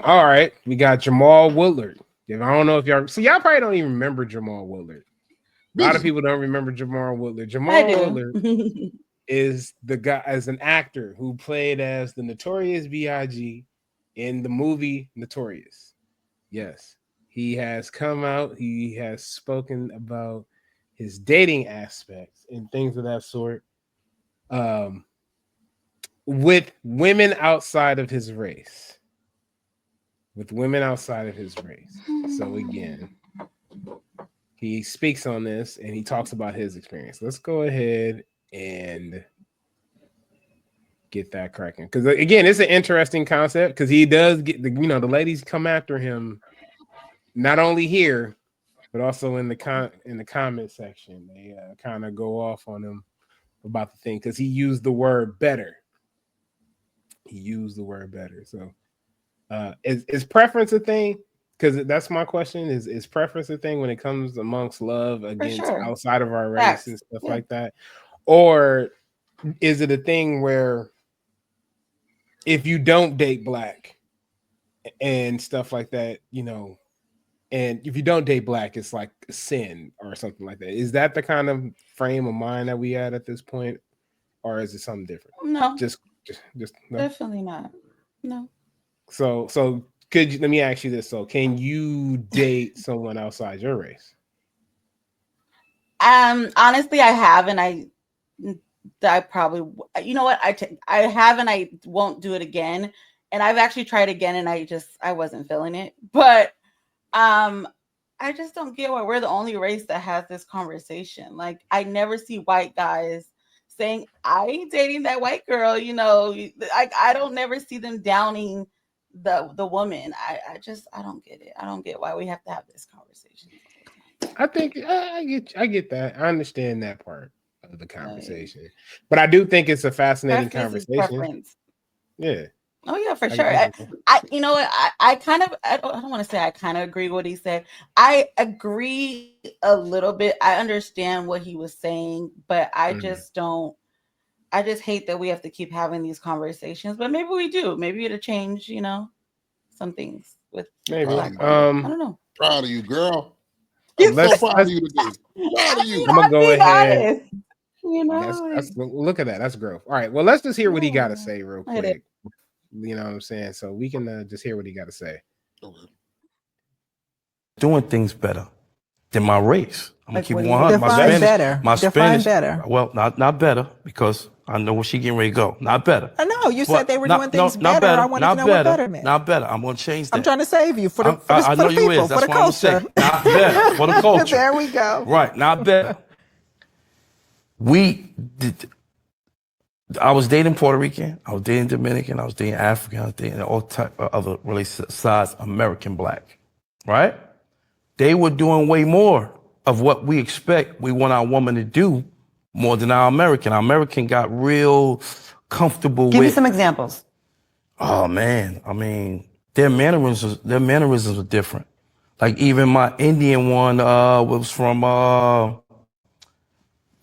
All right, we got Jamal Woolard. If I don't know if y'all probably don't even remember Jamal Woolard. A lot of Biggie. people don't remember Jamal Woodlard. I Jamal do. Woodlard is the guy as an actor who played as the Notorious B.I.G. in the movie Notorious. Yes, he has come out. He has spoken about his dating aspects and things of that sort, um, with women outside of his race. With women outside of his race. So again, he speaks on this and he talks about his experience. Let's go ahead and get that cracking, because again, it's an interesting concept, because he does get the ladies come after him not only here but also in the comment section. They kind of go off on him about the thing because he used the word better. So is preference a thing? Because that's my question. Is preference a thing when it comes amongst love For against sure. outside of our race Facts. and stuff Yeah. like that? Or is it a thing where if you don't date black and stuff like that, and if you don't date black, it's like a sin or something like that? Is that the kind of frame of mind that we at this point, or is it something different? No, Just no. definitely not. No. So let me ask you this: so, can you date someone outside your race? Honestly, I have, and I probably, you know what, I have, and I won't do it again. And I've actually tried again, and I wasn't feeling it. But um, I just don't get why we're the only race that has this conversation. Like, I never see white guys saying, "I ain't dating that white girl." I don't never see them downing the woman. I don't get it. I don't get why we have to have this conversation all the time. I think I get that. I understand that part of the Like, conversation, but I do think it's a fascinating preference is conversation. preference. Yeah, Oh yeah, for I, sure. I get that. You know what? I kind of, I don't want to say I kind of agree with what he said. I agree a little bit. I understand what he was saying, but I just Mhm. don't. I just hate that we have to keep having these conversations. But maybe we do. Maybe it'll change. Some things with the Maybe. Proud black of you. women. I don't know. Proud of you, girl. I'm He's, so Let's proud of let's. you today. Proud of you. I'm gonna I'm go being ahead. honest. That's look at that. That's growth. All right. Well, let's just hear what he got to Yeah, say real it is. quick. You know what I'm saying? So we can just hear what he got to say. Okay. Doing things better than my race. I'm gonna Like, keep what it do you 100. mean? My Define Spanish, better. my Define Spanish. better. Well, not better because I know where she getting ready to go. Not better, I know you said they but were doing not no things not better. I better, wanted to not know what better, better meant. not better. I'm gonna change I'm that. trying to save you for the for the, I for know the you is. people, for That's the what I'm gonna say. culture. Not better for the culture. There we go. Right, not better. We did. I was dating Puerto Rican. I was dating Dominican. I was dating African. I was dating all type of other really size American black. Right? They were doing way more of what we expect we want our woman to do more than our American. Our American got real comfortable Give me with, some examples. oh man, I mean, their mannerisms are different. Like even my Indian one was from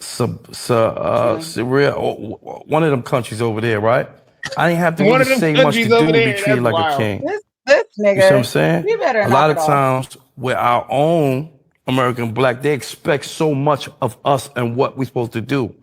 Chilling. Syria, one of them countries over there, right? I didn't have to One really of them say much to countries over do to be there. treated That's like a wild. king. This You see what I'm nigga, saying? you better A knock lot it of off. times with our own American black, they expect so much of us and what we're supposed to do.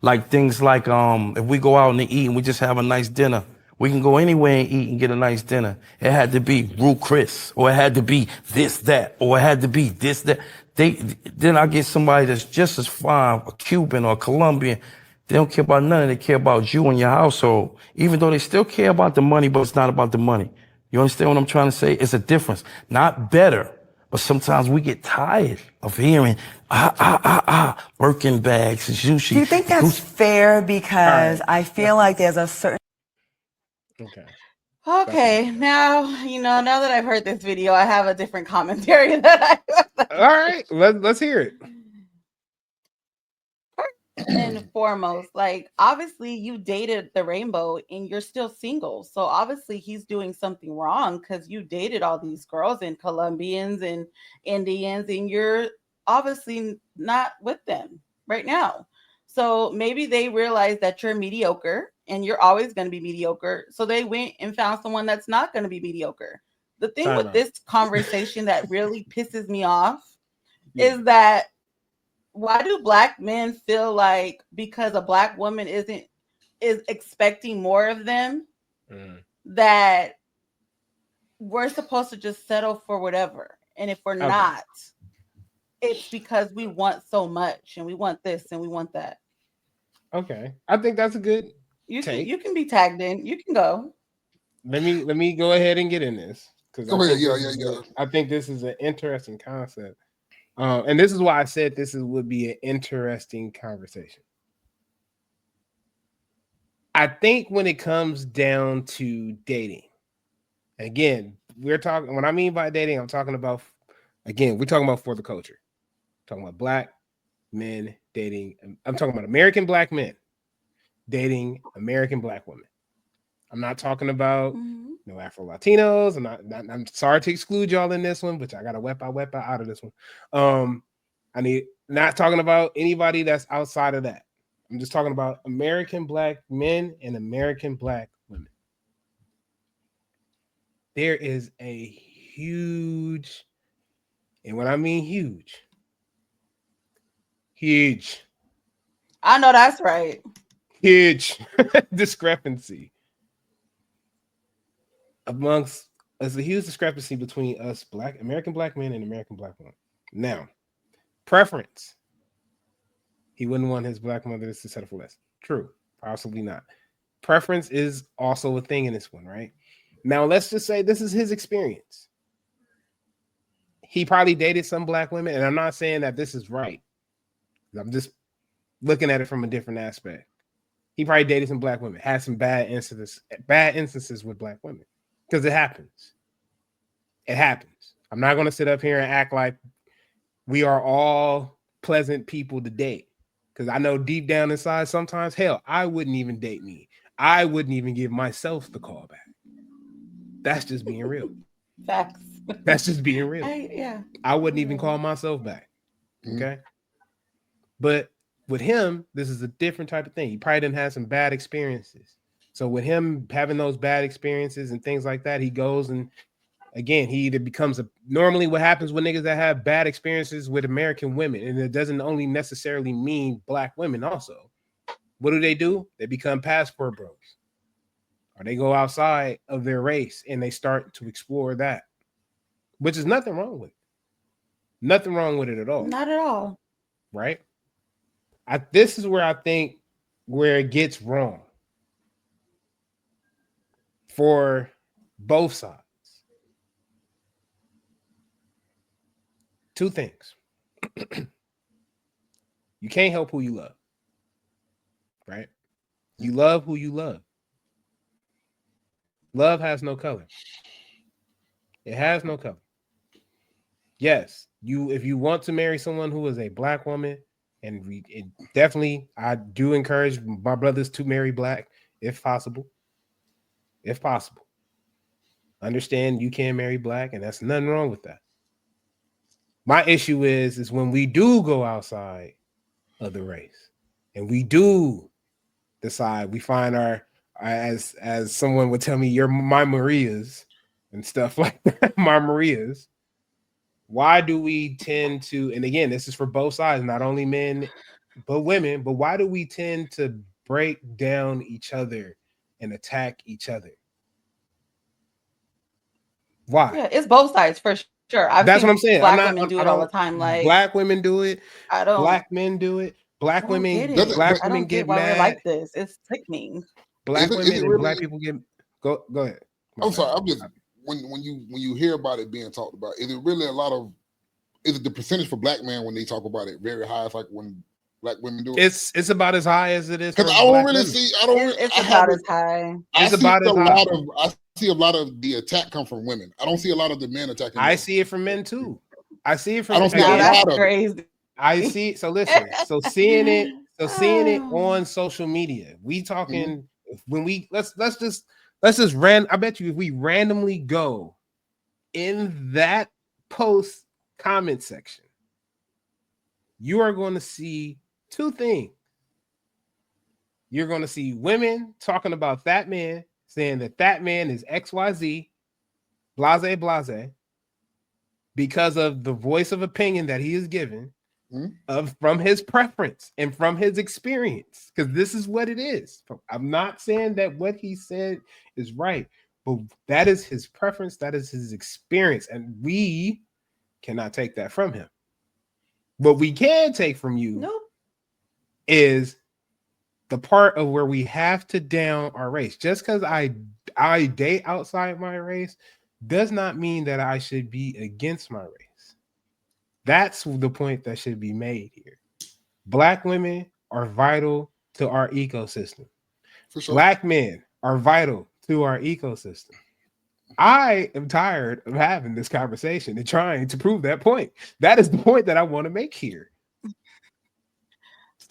Like things like if we go out and eat and we just have a nice dinner, we can go anywhere and eat and get a nice dinner. It had to be Rue Chris, or it had to be this, that, or it had to be this, that. Then I get somebody that's just as fine, a Cuban or a Colombian. They don't care about nothing. They care about you and your household. Even though they still care about the money, but it's not about the money. You understand what I'm trying to say? It's a difference. Not better, but sometimes we get tired of hearing, Birkin bags and Do sushi. you think that's Gucci. fair? All right. Because I That's feel like there's a certain okay. That's enough. Okay, now that I've heard this video, I have a different commentary that All right. Let's hear it. and foremost, like, obviously you dated the rainbow and you're still single. So obviously he's doing something wrong because you dated all these girls and Colombians and Indians and you're obviously not with them right now. So maybe they realize that you're mediocre and you're always going to be mediocre. So they went and found someone that's not going to be mediocre. The thing Time with out. this conversation that really pisses me off Yeah. is that why do black men feel like because a black woman is expecting more of them Mhm. that we're supposed to just settle for whatever, and if we're Okay. not, it's because we want so much and we want this and we want that. Okay. I think that's a good take. You can be tagged in. You can go. Let me go ahead and get in this because Go ahead. Yeah, yeah, yeah. I think this is an interesting concept. And this is why I said would be an interesting conversation. I think when it comes down to dating, again, we're talking. When I mean by dating, I'm talking about again, we're talking about for the culture. I'm talking about black men dating. I'm talking about American black men dating American black women. I'm not talking about no Afro Latinos. I'm sorry to exclude y'all in this one, but I got a wepa out of this one. I need not talking about anybody that's outside of that. I'm just talking about American black men and American black women. There is a huge, and when I mean huge, I know that's right. huge discrepancy amongst us, a huge discrepancy between us black American black men and American black women. Now, preference. He wouldn't want his black mother to settle for less. True. Possibly not. Preference is also a thing in this one, right? Now, let's just say this is his experience. He probably dated some black women, and I'm not saying that this is right. I'm just looking at it from a different aspect. He probably dated some black women, had some bad instances with black women, because it happens. It happens. I'm not going to sit up here and act like we are all pleasant people to date, because I know deep down inside sometimes, hell, I wouldn't even date me. I wouldn't even give myself the call back. That's just being real. Facts. That's just being real. I wouldn't even call myself back. Okay. But with him, this is a different type of thing. He probably didn't have some bad experiences. So with him having those bad experiences and things like that, he goes and again, he either becomes normally what happens with niggas that have bad experiences with American women, and it doesn't only necessarily mean black women also. What do? They become passport bros. Or they go outside of their race and they start to explore that, which is nothing wrong with it. Nothing wrong with it at all. Not at all. Right? This is where I think where it gets wrong for both sides. Two things. You can't help who you love. Right? You love who you love. Love has no color. It has no color. Yes, if you want to marry someone who is a black woman, and definitely, I do encourage my brothers to marry black if possible. If possible. Understand you can marry black, and that's nothing wrong with that. My issue is when we do go outside of the race, and we do decide we find our as someone would tell me, you're my Marias and stuff like that, my Marias. Why do we tend to, and again, this is for both sides, not only men, but women, but why do we tend to break down each other and attack each other? Why? Yeah, it's both sides for sure. That's what I'm saying. Black women do it all the time. Like black women do it. I don't. Black men do it. Black women. Get it. Black I women don't get why mad. we're like this. It's sickening. Black women and black people get. Go ahead. I'm sorry. I'm just when you hear about it being talked about, is it really is it the percentage for black men when they talk about it very high? It's like when black women do it. It's about as high as it is. Because I don't really see. It's about as high. It's about as high. I see a lot of the attack come from women. I don't see a lot of the men attacking. I see it from men too. I see it from. I don't see a lot of crazy. I see. So listen. So seeing it on social media. We talking when we let's just I bet you if we randomly go in that post comment section, you are going to see two things. You're going to see women talking about that man, saying that man is XYZ, blase, because of the voice of opinion that he is given from his preference and from his experience, because this is what it is. I'm not saying that what he said is right, but that is his preference, that is his experience, and we cannot take that from him. What we can take from you is the part of where we have to down our race. Just because I date outside my race does not mean that I should be against my race. That's the point that should be made here. Black women are vital to our ecosystem. For sure. Black men are vital to our ecosystem. I am tired of having this conversation and trying to prove that point. That is the point that I want to make here.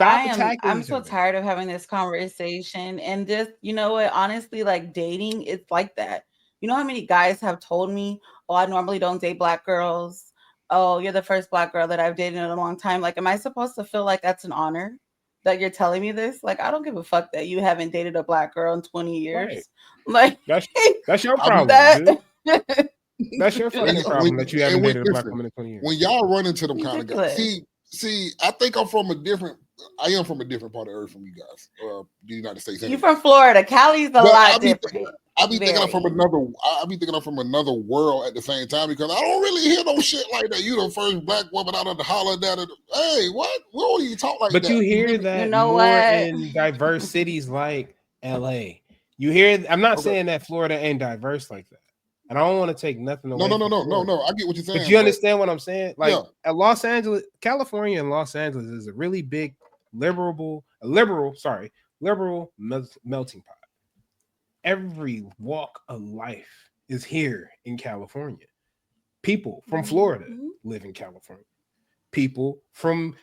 I'm so tired of having this conversation, and just, you know what, honestly, like dating, it's like that. You know how many guys have told me, oh, I normally don't date black girls. Oh, you're the first black girl that I've dated in a long time. Like, am I supposed to feel like that's an honor that you're telling me this? Like, I don't give a fuck that you haven't dated a black girl in 20 years. Right. Like, that's your problem. That's your fucking problem that you haven't dated a black woman in 20 years. When y'all run into them kind of guys, see, I think I am from a different part of Earth from you guys, the United States. You from Florida? Cali's a lot different. I be thinking I'm from another world at the same time, because I don't really hear no shit like that. You the first black woman out of the holler that, hey, what? What do you talk like that? But you hear that more in diverse cities like LA. You hear? I'm not saying that Florida ain't diverse like that. And I don't want to take nothing away. No. I get what you're saying. But you understand what I'm saying? Like at Los Angeles, California and Los Angeles is a really big liberal melting pot. Every walk of life is here in California. People from Florida live in California. People from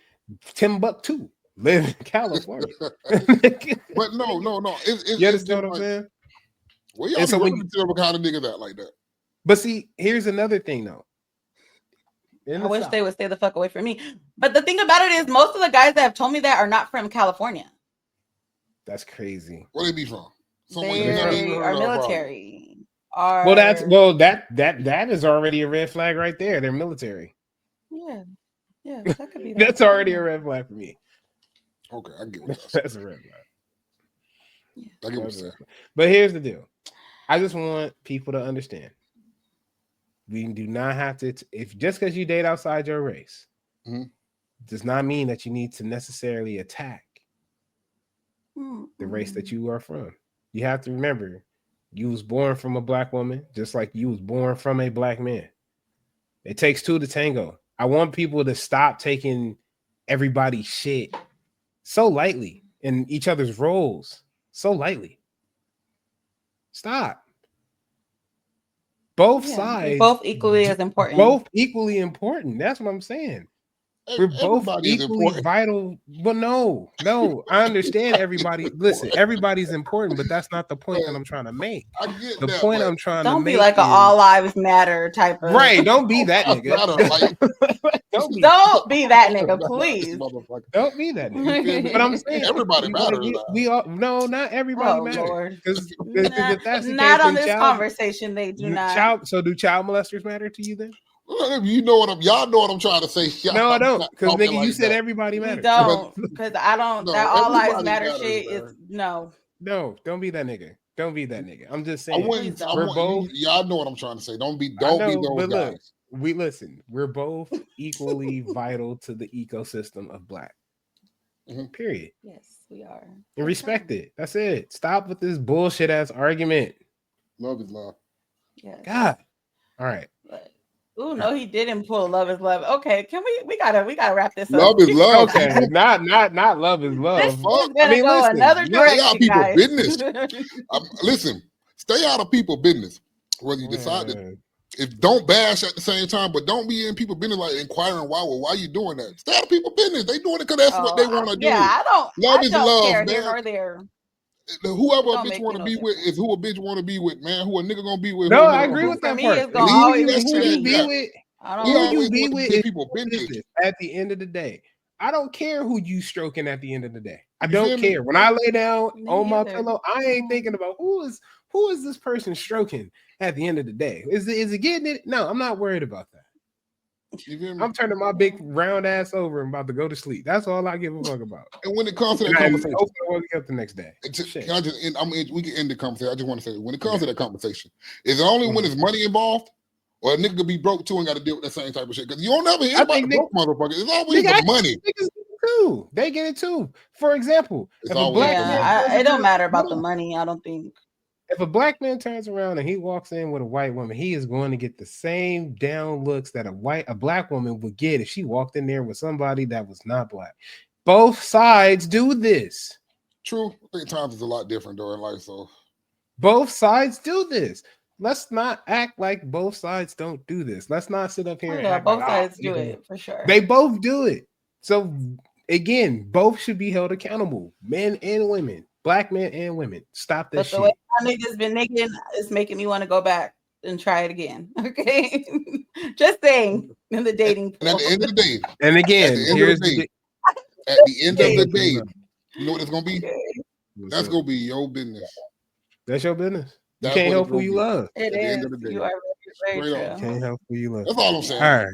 Timbuktu live in California. But no. You understand what I'm saying? Well, y'all be running to the kind of nigga that like that. But see, here's another thing though. I wish they would stay the fuck away from me. But the thing about it is, most of the guys that have told me that are not from California. That's crazy. Where they be from? They are military. That is already a red flag right there. They're military. Yeah, that could be. That's already a red flag for me. Okay, I get what you're saying. That's a red flag. Yeah. I get what you're saying. But here's the deal. I just want people to understand. We do not have to, if just because you date outside your race does not mean that you need to necessarily attack the race that you are from. You have to remember, you was born from a black woman, just like you was born from a black man. It takes two to tango. I want people to stop taking everybody's shit so lightly in each other's roles so lightly. Stop. Both sides. Both equally as important. Both equally important. That's what I'm saying. We're both equally vital. But no, I understand everybody. Listen, everybody's important, but that's not the point that I'm trying to make. The point I'm trying to make. Don't be like an all lives matter type of. Right. Don't be that nigga. Don't be that nigga, please. Don't be that nigga. But I'm saying everybody matters. We all not everybody matters. Because if that's the not case, on this conversation, they do not. So do child molesters matter to you then? You know y'all know what I'm trying to say. No, I don't. Because nigga, you said everybody matters. Don't. Because I don't. That all lives matter shit is no. No, don't be that nigga. Don't be that nigga. I'm just saying. Y'all know what I'm trying to say. Don't be those guys. Look, we're both equally vital to the ecosystem of black. Period. Yes, we are. And respect it. That's it. Stop with this bullshit ass argument. Love is love. Yeah. God. All right. Oh no, he didn't pull love is love. Okay, can we gotta wrap this up. Love is love. Okay, not love is love. This is gonna go another direction, guys. Business. Listen, stay out of people business. Whether you decide to, don't bash at the same time, but don't be in people business like inquiring why you doing that. Stay out of people business. They doing it because that's what they want to do. Yeah, I don't. Love is love, care, man. Or there. Whoever a bitch want to be with is who a bitch want to be with, man. Who a nigga gonna be with? No, I agree with that part. Who you be with is people business. At the end of the day, I don't care who you stroking. At the end of the day, I don't care. When I lay down on my pillow, I ain't thinking about who is this person stroking. at the end of the day. Is it getting it? No, I'm not worried about that. You feel me? I'm turning my big round ass over and about to go to sleep. That's all I give a fuck about. And when it comes to that And I conversation, hope I wake up the next day. can I just end, we can end the conversation. I just want to say, when it comes to that conversation, is it only when there's money involved, or a nigga could be broke too and got to deal with that same type of shit? Because you don't ever hear about the broke motherfucker. It's always the money. Too. They get it too. For example, It's if a always black the man, it don't matter about the money. I don't think. if a black man turns around and he walks in with a white woman, he is going to get the same down looks that a black woman would get if she walked in there with somebody that was not black. Both sides do this. True. I think times is a lot different though in life. So both sides do this. Let's not act like both sides don't do this. Let's not sit up here and act both like, sides do it for sure. They both do it. So again, both should be held accountable, men and women. Black men and women, stop this shit. The way my nigga's been nigga is making me want to go back and try it again. Okay, just saying in the dating. And at the end of the day, and again, here's at the end of the day, you know what it's gonna be? That's gonna be your business. That's your business. You can't help who you love. It is. You are very true. Can't help who you love. That's all I'm saying. All right.